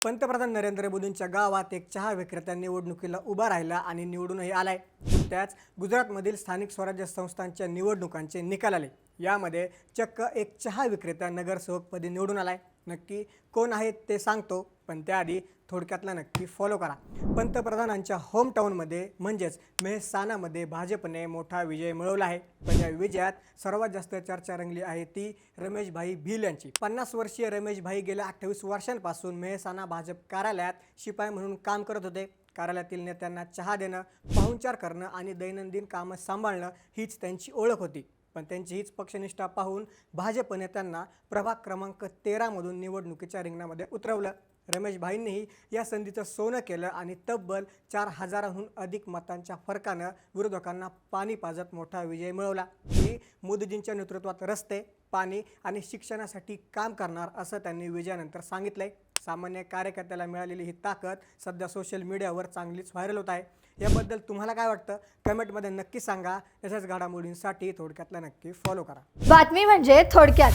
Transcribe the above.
पंतप्रधान नरेंद्र मोदींच्या गावात एक चहा विक्रेता निवडणुकीला उभा राहिला आणि निवडूनही आलाय। त्याच गुजरातमधील स्थानिक स्वराज्य संस्थांच्या निवडणुकांचे निकाल आले। यामध्ये चक्क एक चहा विक्रेता नगरसेवकपदी निवडून आलाय। नक्की कोण आहे ते सांगतो, पण त्याआधी थोडक्यातला नक्की फॉलो करा। पंतप्रधानांच्या होम टाउनमध्ये म्हणजेच मेहसाणामध्ये भाजपने मोठा विजय मिळवला आहे। पण या विजयात सर्वात जास्त चर्चा रंगली आहे ती रमेशभाई भिल यांची। 50 वर्षीय रमेशभाई गेल्या 28 वर्षांपासून मेहसाणा भाजप कार्यालयात शिपाई म्हणून काम करत होते। कार्यालयातील नेत्यांना चहा देणं, पाहुणचार करणं आणि दैनंदिन कामं सांभाळणं हीच त्यांची ओळख होती। पण त्यांची हीच पक्षनिष्ठा पाहून भाजपने त्यांना प्रभाग क्रमांक 13 मधून निवडणुकीच्या रिंगणामध्ये उतरवलं। रमेशभाईंनीही या संधीचं सोनं केलं आणि तब्बल 4000हून अधिक मतांच्या फरकानं विरोधकांना पाणी पाजत मोठा विजय मिळवला। ही मोदीजींच्या नेतृत्वात रस्ते, पाणी आणि शिक्षणासाठी काम करणार असं त्यांनी विजयानंतर सांगितलंय। सामान्य कार्यकर्त्याला मिळालेली ही ताकद सध्या सोशल मीडियावर चांगलीच व्हायरल होत आहे। याबद्दल तुम्हाला काय वाटतं कमेंटमध्ये नक्की सांगा। तशाच घडामोडींसाठी थोडक्यातला नक्की फॉलो करा। बातमी म्हणजे थोडक्यात।